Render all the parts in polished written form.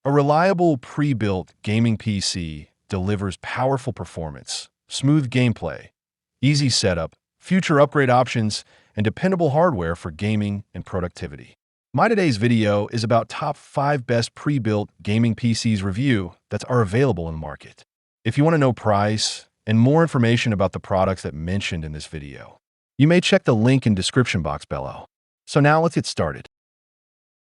A reliable pre-built gaming PC delivers powerful performance, smooth gameplay, easy setup, future upgrade options, and dependable hardware for gaming and productivity. My today's video is about top 5 best pre-built gaming PCs review that are available in the market. If you want to know price and more information about the products that mentioned in this video, you may check the link in description box below. So now let's get started.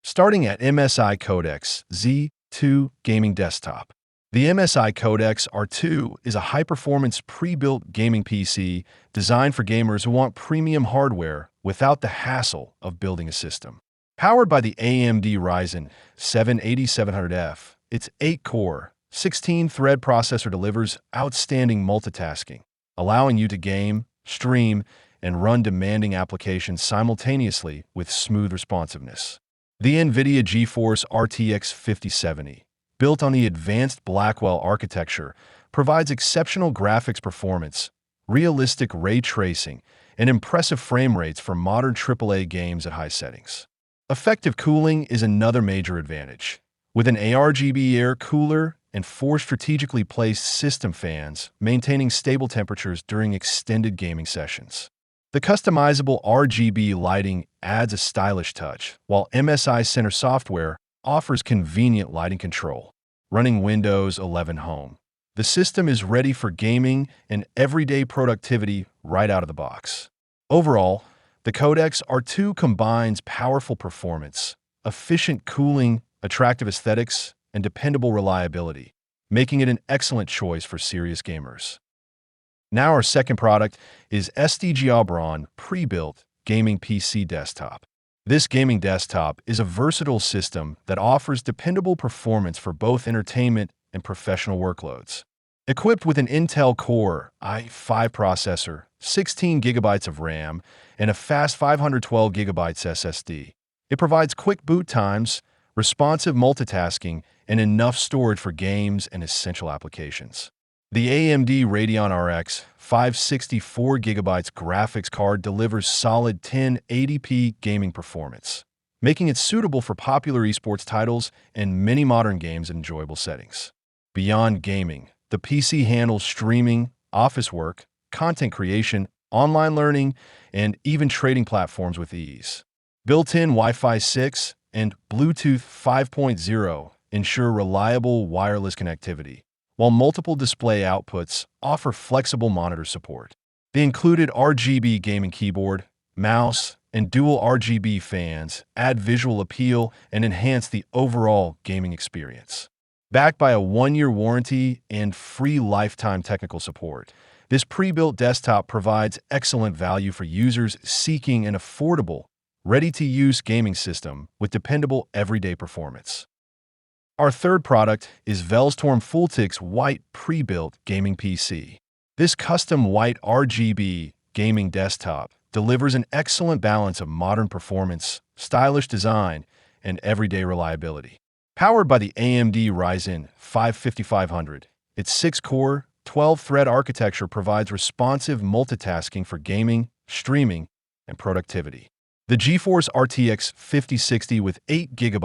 Starting at MSI Codex Z2 Gaming Desktop. The MSI Codex R2 is a high-performance pre-built gaming PC designed for gamers who want premium hardware without the hassle of building a system. Powered by the AMD Ryzen 7 8700F, its 8-core, 16-thread processor delivers outstanding multitasking, allowing you to game, stream, and run demanding applications simultaneously with smooth responsiveness. The NVIDIA GeForce RTX 5070, built on the advanced Blackwell architecture, provides exceptional graphics performance, realistic ray tracing, and impressive frame rates for modern AAA games at high settings. Effective cooling is another major advantage. With an ARGB air cooler and 4 strategically placed system fans, maintaining stable temperatures during extended gaming sessions. The customizable RGB lighting adds a stylish touch, while MSI Center software offers convenient lighting control. Running Windows 11 Home, the system is ready for gaming and everyday productivity right out of the box. Overall, the Codex R2 combines powerful performance, efficient cooling, attractive aesthetics, and dependable reliability, making it an excellent choice for serious gamers. Now our second product is STG Aubron Pre-Built Gaming PC Desktop. This gaming desktop is a versatile system that offers dependable performance for both entertainment and professional workloads. Equipped with an Intel Core i5 processor, 16 GB of RAM, and a fast 512 GB SSD, it provides quick boot times, responsive multitasking, and enough storage for games and essential applications. The AMD Radeon RX 564 GB graphics card delivers solid 1080p gaming performance, making it suitable for popular esports titles and many modern games in enjoyable settings. Beyond gaming, the PC handles streaming, office work, content creation, online learning, and even trading platforms with ease. Built-in Wi-Fi 6 and Bluetooth 5.0 ensure reliable wireless connectivity, while multiple display outputs offer flexible monitor support. The included RGB gaming keyboard, mouse, and dual RGB fans add visual appeal and enhance the overall gaming experience. Backed by a 1-year warranty and free lifetime technical support, this pre-built desktop provides excellent value for users seeking an affordable, ready-to-use gaming system with dependable everyday performance. Our third product is Velstorm Fulltix White Pre-Built Gaming PC. This custom white RGB gaming desktop delivers an excellent balance of modern performance, stylish design, and everyday reliability. Powered by the AMD Ryzen 5 5500, its 6-core, 12-thread architecture provides responsive multitasking for gaming, streaming, and productivity. The GeForce RTX 5060 with 8 GB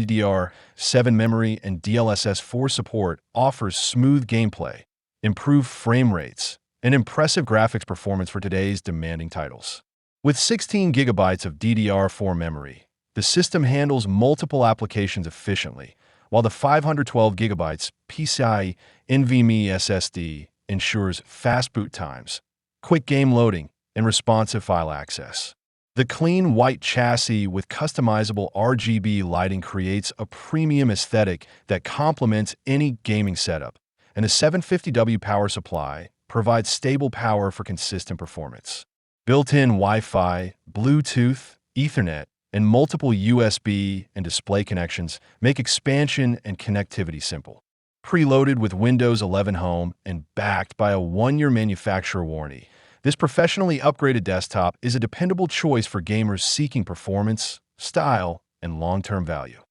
GDDR7 memory and DLSS 4 support offers smooth gameplay, improved frame rates, and impressive graphics performance for today's demanding titles. With 16 GB of DDR4 memory, the system handles multiple applications efficiently, while the 512 GB PCIe NVMe SSD ensures fast boot times, quick game loading, and responsive file access. The clean white chassis with customizable RGB lighting creates a premium aesthetic that complements any gaming setup, and the 750W power supply provides stable power for consistent performance. Built-in Wi-Fi, Bluetooth, Ethernet, and multiple USB and display connections make expansion and connectivity simple. Preloaded with Windows 11 Home and backed by a 1-year manufacturer warranty, this professionally upgraded desktop is a dependable choice for gamers seeking performance, style, and long-term value.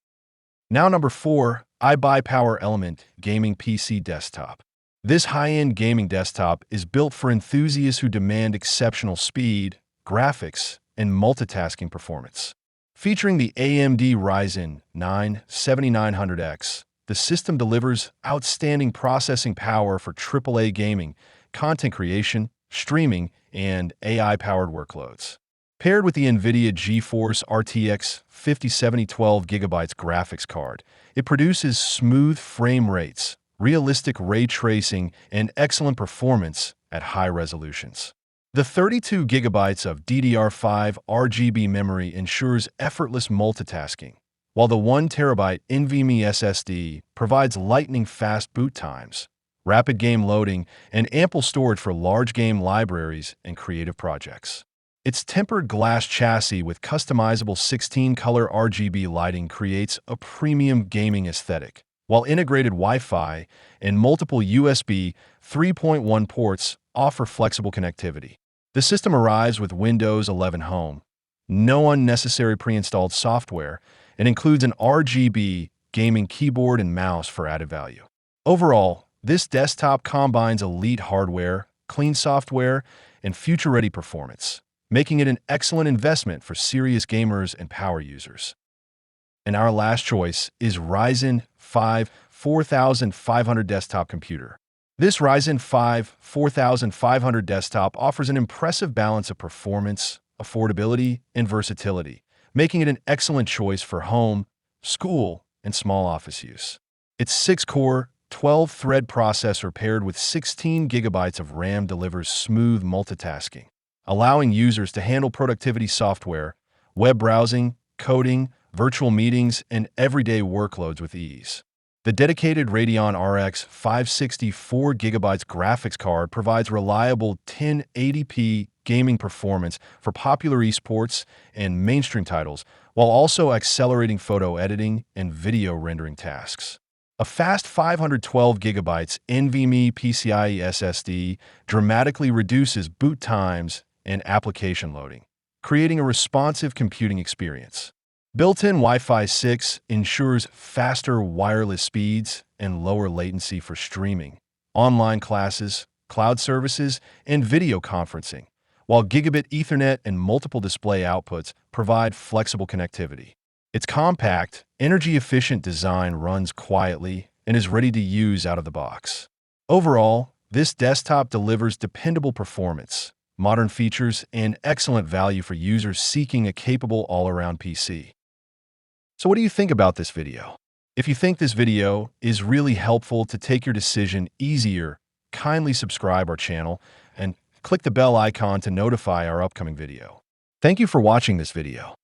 Now number 4, iBuy Element Gaming PC Desktop. This high-end gaming desktop is built for enthusiasts who demand exceptional speed, graphics, and multitasking performance. Featuring the AMD Ryzen 9 7900X, the system delivers outstanding processing power for AAA gaming, content creation, streaming, and AI-powered workloads. Paired with the NVIDIA GeForce RTX 5070 12GB graphics card, it produces smooth frame rates, realistic ray tracing, and excellent performance at high resolutions. The 32 gigabytes of DDR5 RGB memory ensures effortless multitasking, while the 1 terabyte NVMe SSD provides lightning-fast boot times, rapid game loading, and ample storage for large game libraries and creative projects. Its tempered glass chassis with customizable 16-color RGB lighting creates a premium gaming aesthetic, while integrated Wi-Fi and multiple USB 3.1 ports offer flexible connectivity. The system arrives with Windows 11 Home, no unnecessary pre-installed software, and includes an RGB gaming keyboard and mouse for added value. Overall, this desktop combines elite hardware, clean software, and future-ready performance, making it an excellent investment for serious gamers and power users. And our last choice is Ryzen 5 4500 desktop computer. This Ryzen 5 4500 desktop offers an impressive balance of performance, affordability, and versatility, making it an excellent choice for home, school, and small office use. Its 6-core, 12-thread processor paired with 16 gigabytes of RAM delivers smooth multitasking, allowing users to handle productivity software, web browsing, coding, virtual meetings, and everyday workloads with ease. The dedicated Radeon RX 560 4GB graphics card provides reliable 1080p gaming performance for popular esports and mainstream titles, while also accelerating photo editing and video rendering tasks. A fast 512GB NVMe PCIe SSD dramatically reduces boot times and application loading, creating a responsive computing experience. Built-in Wi-Fi 6 ensures faster wireless speeds and lower latency for streaming, online classes, cloud services, and video conferencing, while Gigabit Ethernet and multiple display outputs provide flexible connectivity. Its compact, energy-efficient design runs quietly and is ready to use out of the box. Overall, this desktop delivers dependable performance, modern features, and excellent value for users seeking a capable all-around PC. So what do you think about this video? If you think this video is really helpful to take your decision easier, kindly subscribe our channel and click the bell icon to notify our upcoming video. Thank you for watching this video.